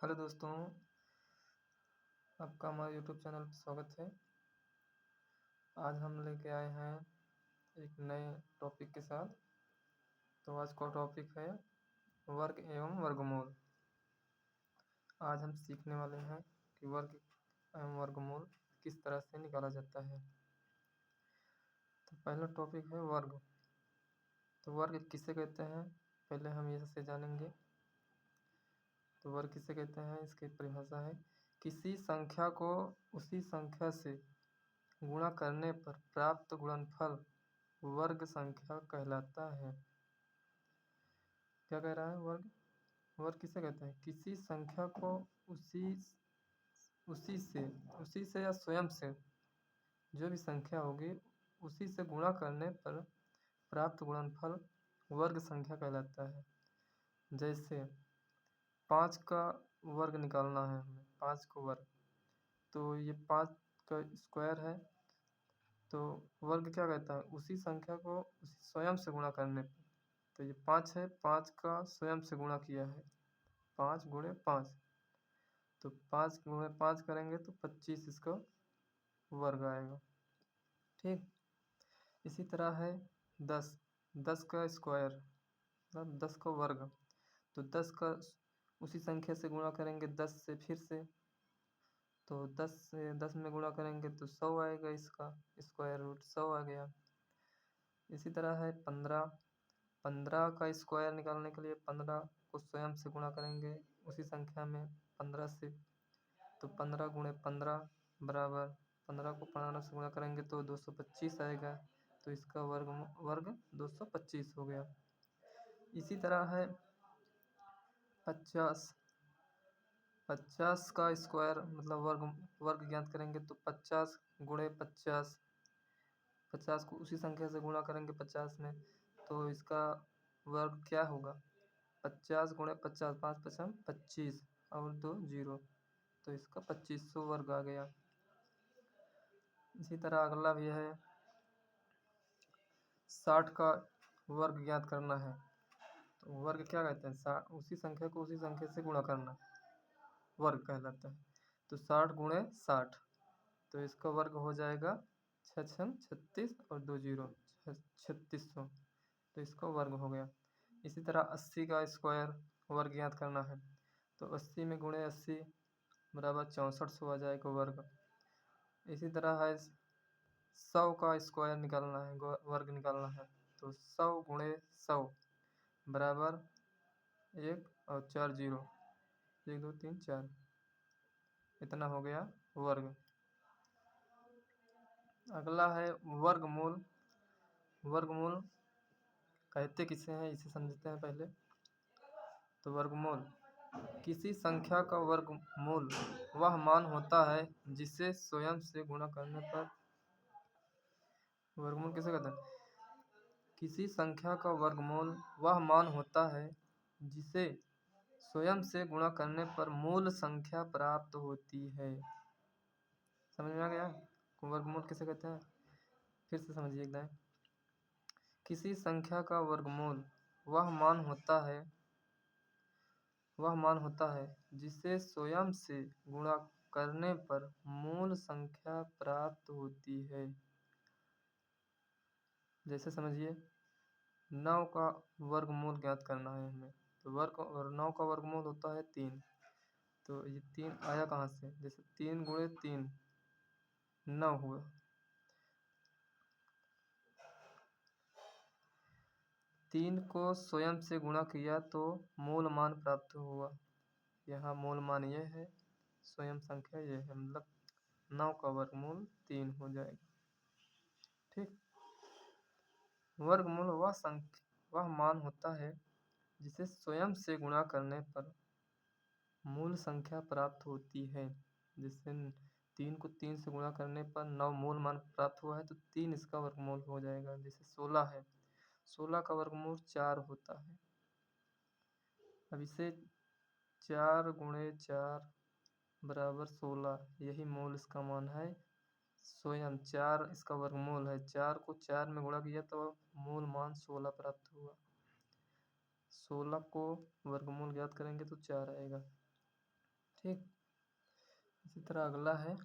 Hello दोस्तों, आपका हमारे यूट्यूब चैनल पर स्वागत है। आज हम लेके आए हैं एक नए टॉपिक के साथ। तो आज का टॉपिक है वर्ग एवं वर्गमूल। आज हम सीखने वाले हैं कि वर्ग एवं वर्गमूल किस तरह से निकाला जाता है। तो पहला टॉपिक है वर्ग। तो वर्ग किसे कहते हैं, पहले हम इसे जानेंगे। तो वर्ग किसे कहते हैं, इसकी परिभाषा है किसी संख्या को उसी संख्या से गुणा करने पर प्राप्त गुणनफल वर्ग संख्या कहलाता है। क्या कह रहा है वर्ग? वर्ग किसे कहते हैं? किसी संख्या को उसी से या स्वयं से, जो भी संख्या होगी उसी से गुणा करने पर प्राप्त गुणनफल वर्ग संख्या कहलाता है। जैसे 5 का वर्ग निकालना है हमें, 5 को वर्ग, तो ये 5 का स्क्वायर है। तो वर्ग क्या कहता है? उसी संख्या को उसी स्वयं से गुणा करने पर। तो ये 5 है, 5 का स्वयं से गुणा किया है, 5 गुणे 5। तो 5 गुणे 5 करेंगे तो 25 इसका वर्ग आएगा। ठीक। इसी तरह है 10, 10 का स्क्वायर मतलब 10 का वर्ग। तो 10 का उसी संख्या से गुणा करेंगे 10 से फिर से, तो 10 से 10 में गुणा करेंगे तो 100 आएगा, इसका स्क्वायर रूट 100 आ गया। इसी तरह है 15, 15 का स्क्वायर निकालने के लिए 15 को स्वयं से गुणा करेंगे उसी संख्या में 15 से। तो 15 गुणे 15 बराबर 15 को 15 से गुणा करेंगे तो 225 आएगा। तो इसका वर्ग 225 हो गया। इसी तरह है 50, 50 का स्क्वायर मतलब वर्ग ज्ञात करेंगे तो 50 गुणे 50, 50 को उसी संख्या से गुणा करेंगे 50 में, तो इसका वर्ग क्या होगा? 50 गुणे 50, 5 पचम 25 और 2 जीरो, तो इसका 2500 वर्ग आ गया। इसी तरह अगला भी है 60 का वर्ग ज्ञात करना है। तो वर्ग क्या कहते हैं? उसी संख्या को उसी संख्या से गुणा करना वर्ग कहलाता है। तो 60 गुणे 60, तो इसका वर्ग हो जाएगा 6 36 और 2 जीरो 3600, तो इसका वर्ग हो गया। इसी तरह 80 का स्क्वायर वर्ग ज्ञात करना है। तो 80 में गुणे 80 बराबर 6400 आ जाएगा वर्ग। इसी तरह है 100 का स्क्वायर निकालना है, वर्ग निकालना है। तो 100 गुणे 100 बराबर 1 और 4 जीरो, 1 2 3 4, इतना हो गया वर्ग। अगला है वर्गमूल। वर्गमूल कहते किसे हैं, इसे समझते हैं पहले। तो वर्गमूल किसी संख्या का वर्गमूल वह मान होता है जिसे स्वयं से गुणा करने पर। वर्गमूल किसे कहते हैं? किसी संख्या का वर्गमूल वह मान होता है जिसे स्वयं से गुणा करने पर मूल संख्या प्राप्त होती है। समझ में आ गया वर्गमूल किसे कहते हैं? फिर से समझिए एक बार। किसी संख्या का वर्गमूल वह मान होता है जिसे स्वयं से गुणा करने पर मूल संख्या प्राप्त होती है। जैसे समझिए 9 का वर्गमूल ज्ञात करना है हमें। तो 9 का वर्गमूल होता है 3। तो ये 3 आया कहाँ से? जैसे 3 गुणे 3 9 हुआ। 3 को स्वयं से गुणा किया तो मूल मान प्राप्त हुआ। यहाँ मूल मान ये है, स्वयं संख्या ये है, मतलब 9 का वर्गमूल 3 हो जाएगा। ठीक। वर्गमूल वह मान होता है जिसे स्वयं से गुणा करने पर मूल संख्या प्राप्त होती है। जैसे 3 को 3 से गुणा करने पर 9 मूल मान प्राप्त हुआ है, तो 3 इसका वर्गमूल हो जाएगा। जैसे 16 है, 16 का वर्गमूल 4 होता है। अब इसे 4 गुणे 4 बराबर 16, यही मूल इसका मान है। स्वयं 4 इसका वर्गमूल है, 4 को 4 में गुणा किया तो मूल मान 16 प्राप्त हुआ। 16 को वर्गमूल ज्ञात करेंगे तो 4 आएगा। ठीक। इसी तरह अगला है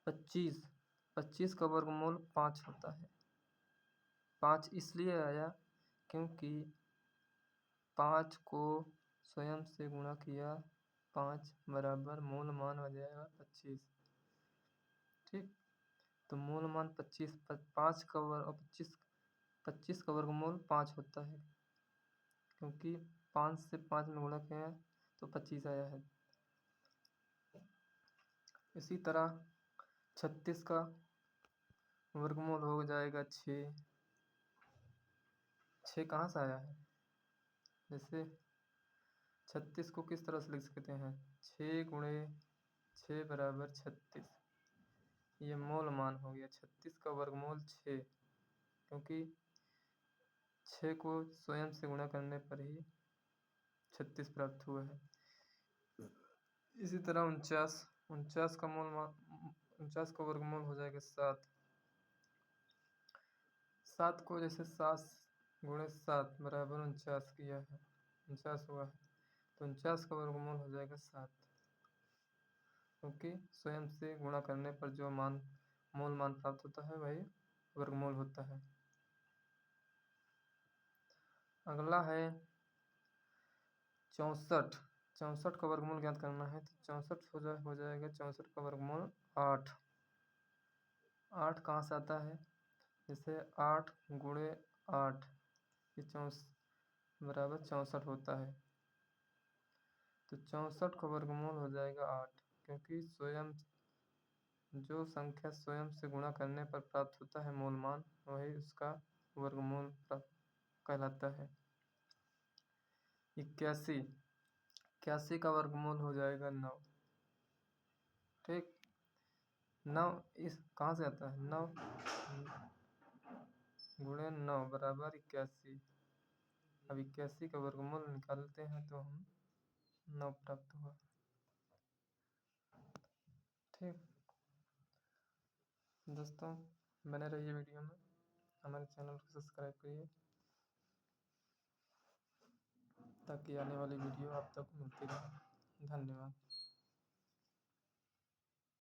25। 25 का वर्गमूल 5 होता है। 5 इसलिए आया क्योंकि 5 को स्वयं से गुणा किया, 5 बराबर मूल मान हो जाएगा 25। ठीक। तो मूल मान 25, 5 का वर्ग 25 का वर्गमूल 5 होता है क्योंकि 5 से 5 में गुणा किया तो 25 आया है। इसी तरह 36 का वर्गमूल हो जाएगा 6। 6 कहाँ से आया है? जैसे 36 को किस तरह से लिख सकते हैं? 6 गुणे 6 बराबर 36। ये मूल मान हो गया। 36 का वर्गमूल 6 क्योंकि 6 को स्वयं से गुणा करने पर ही 36 प्राप्त हुआ है। इसी तरह 49 का मूल मान 49 का वर्गमूल हो जाएगा 7। 7 को जैसे 7 गुणे 7 बराबर 49 किया है, 49 हुआ है, तो 49 का वर्गमूल हो जाएगा 7 क्योंकि स्वयं से गुणा करने पर जो मूल मान प्राप्त होता है वही वर्गमूल होता है। अगला है 64। 64 का वर्गमूल ज्ञात करना है तो 64 हो जाएगा 64 का वर्गमूल 8। 8 कहाँ से आता है? जैसे 8 गुणे 8 ये बराबर 64 होता है। तो 64 का वर्गमूल हो जाएगा 8 क्योंकि जो संख्या स्वयं से गुणा करने पर प्राप्त होता है मूल मान वही उसका वर्गमूल कहलाता है। 81। 81 का वर्गमूल हो जाएगा 9। ठीक। 9 इस कहाँ से आता है? 9 गुणे 9 बराबर 81। अब 81 का वर्गमूल निकालते हैं तो हम 9 प्राप्त हुआ। ठीक दोस्तों, बने रहिए वीडियो में, हमारे चैनल को सब्सक्राइब करिए ताकि आने वाली वीडियो आप तक मिलती रहे। धन्यवाद।